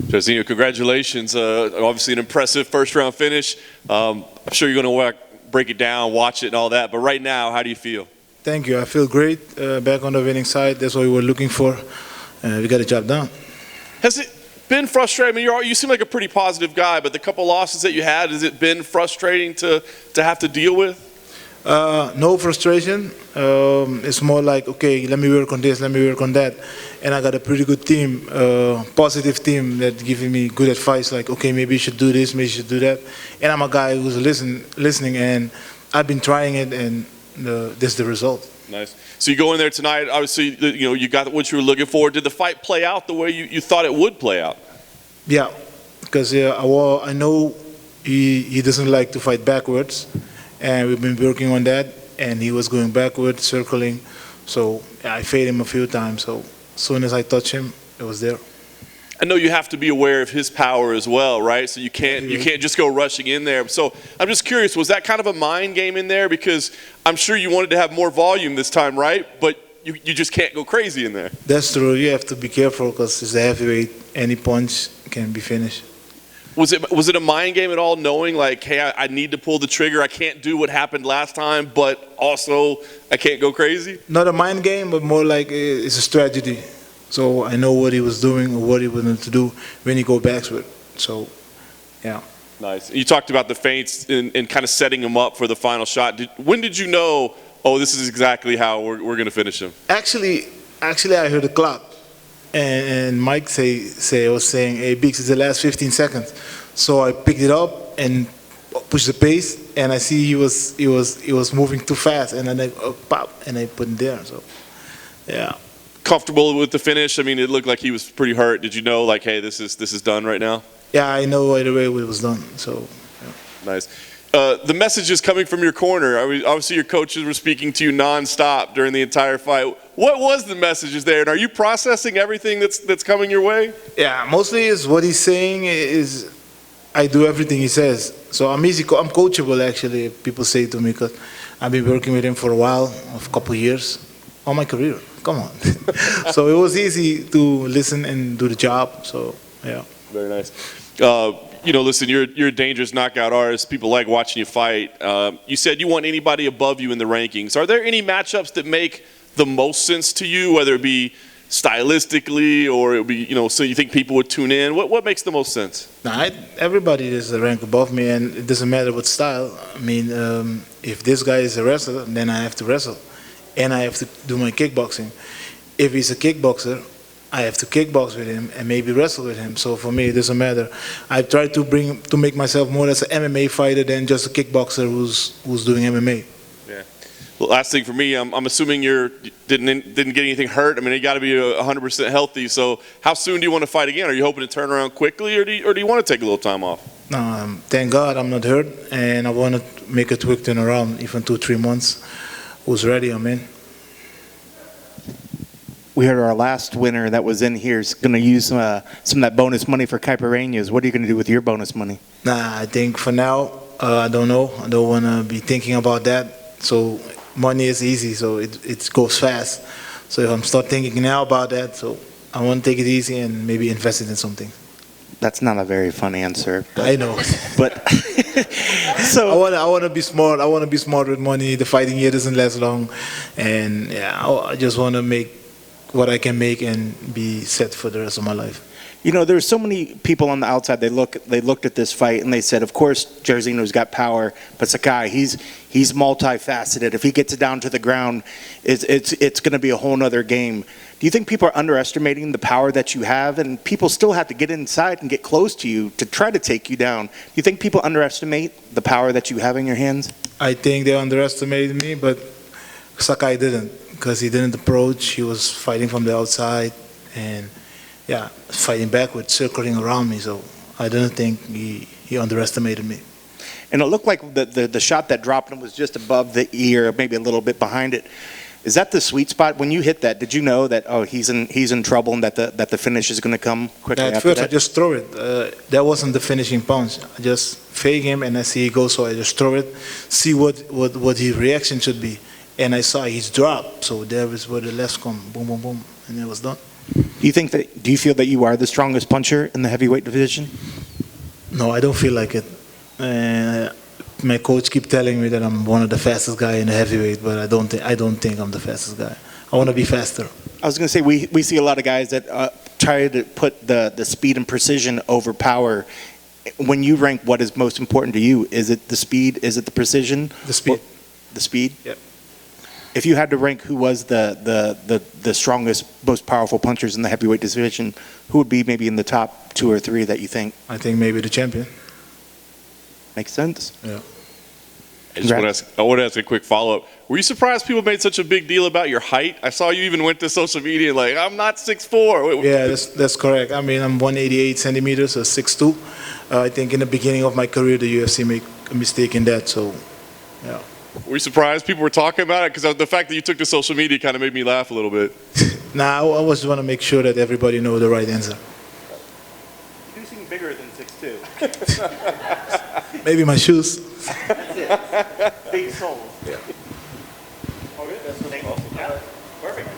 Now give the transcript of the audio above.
Jairzinho, congratulations. Obviously an impressive first-round finish. I'm sure you're going to break it down, watch it and all that, but right now, how do you feel? Thank you. I feel great. Back on the winning side. That's what we were looking for. We got the job done. Has it been frustrating? I mean, you seem like a pretty positive guy, but the couple losses that you had, has it been frustrating to have to deal with? No frustration. It's more like, okay, let me work on this, let me work on that. And I got a pretty good team, positive team that giving me good advice, like, okay, maybe you should do this, maybe you should do that. And I'm a guy who's listening, and I've been trying it, and this is the result. Nice. So you go in there tonight, obviously, you got what you were looking for. Did the fight play out the way you thought it would play out? Yeah, because I know he doesn't like to fight backwards. And we've been working on that, and he was going backwards, circling. So I faded him a few times. So as soon as I touched him, it was there. I know you have to be aware of his power as well, right? So you can't just go rushing in there. So I'm just curious, was that kind of a mind game in there? Because I'm sure you wanted to have more volume this time, right? But you just can't go crazy in there. That's true. You have to be careful because it's a heavyweight. Any punch can be finished. Was it a mind game at all, knowing like, hey, I need to pull the trigger, I can't do what happened last time, but also I can't go crazy? Not a mind game, but more like it's a strategy. So I know what he was doing or what he wanted to do when he go backward. So, yeah. Nice. You talked about the feints and kind of setting him up for the final shot. When did you know, oh, this is exactly how we're going to finish him? Actually, I heard the clock. And Mike was saying, hey, Biggs, it's the last 15 seconds. So I picked it up and pushed the pace, and I see he was moving too fast, and then I pop, and I put him there. So, yeah. Comfortable with the finish? I mean, it looked like he was pretty hurt. Did you know, like, hey, this is done right now? Yeah, I know right away it was done. So, yeah. Nice. The messages coming from your corner, obviously your coaches were speaking to you nonstop during the entire fight. What was the messages there, and are you processing everything that's coming your way? Yeah, mostly is what he's saying is I do everything he says. So I'm coachable, actually, people say to me, because I've been working with him for a while, a couple of years, all my career. Come on. So it was easy to listen and do the job. So, yeah. Very nice. Listen, you're a dangerous knockout artist. People like watching you fight. You said you want anybody above you in the rankings. Are there any matchups that make the most sense to you, whether it be stylistically or it be, so you think people would tune in? What makes the most sense? Everybody is a rank above me, and it doesn't matter what style. I mean, if this guy is a wrestler, then I have to wrestle, and I have to do my kickboxing. If he's a kickboxer, I have to kickbox with him and maybe wrestle with him. So for me, it doesn't matter. I try to make myself more as an MMA fighter than just a kickboxer who's doing MMA. Yeah. Well, last thing for me, I'm assuming you didn't get anything hurt. I mean, you got to be 100% healthy. So how soon do you want to fight again? Are you hoping to turn around quickly, or do you want to take a little time off? No, thank God I'm not hurt, and I want to make a quick turnaround, even 2-3 months. Who's ready? I'm in. We heard our last winner that was in here is going to use some of that bonus money for Caipirinhas. What are you going to do with your bonus money? I think for now, I don't know. I don't want to be thinking about that. So money is easy, so it goes fast. So if I'm start thinking now about that, so I want to take it easy and maybe invest it in something. That's not a very fun answer. I know. But so I want to be smart. I want to be smart with money. The fighting year doesn't last long, and I just want to make what I can make and be set for the rest of my life. There's so many people on the outside. They looked at this fight and they said, of course, Jairzinho's got power, but Sakai, he's multifaceted. If he gets it down to the ground, it's going to be a whole nother game. Do you think people are underestimating the power that you have, and people still have to get inside and get close to you to try to take you down? Do you think people underestimate the power that you have in your hands? I think they underestimated me, but Sakai didn't, because he didn't approach. He was fighting from the outside and fighting backward, circling around me. So I didn't think he underestimated me. And it looked like the shot that dropped him was just above the ear, maybe a little bit behind it. Is that the sweet spot? When you hit that, did you know that he's in trouble and that the finish is going to come quickly after first, that? I just throw it. That wasn't the finishing punch. I just fake him and I see he goes, so I just throw it, see what his reaction should be. And I saw he's dropped, so there is where the left come, boom, boom, boom, and it was done. Do you feel that you are the strongest puncher in the heavyweight division? No, I don't feel like it. My coach keep telling me that I'm one of the fastest guy in the heavyweight, but I don't think I'm the fastest guy. I want to be faster. I was going to say, we see a lot of guys that try to put the speed and precision over power. When you rank what is most important to you, is it the speed? Is it the precision? The speed. The speed? Yep. If you had to rank who was the strongest, most powerful punchers in the heavyweight division, who would be maybe in the top 2 or 3 that you think? I think maybe the champion. Makes sense. Yeah. I want to ask a quick follow-up. Were you surprised people made such a big deal about your height? I saw you even went to social media like, I'm not 6'4". Yeah, that's correct. I mean, I'm 188 centimeters, so 6'2". I think in the beginning of my career, the UFC made a mistake in that, so, yeah. Were you surprised people were talking about it? Because the fact that you took to social media kind of made me laugh a little bit. Nah, I always want to make sure that everybody know the right answer. You do seem bigger than 6'2". Maybe my shoes. That's it. Big soul. Yeah. Oh, good. That's what they call it. Yeah. Perfect.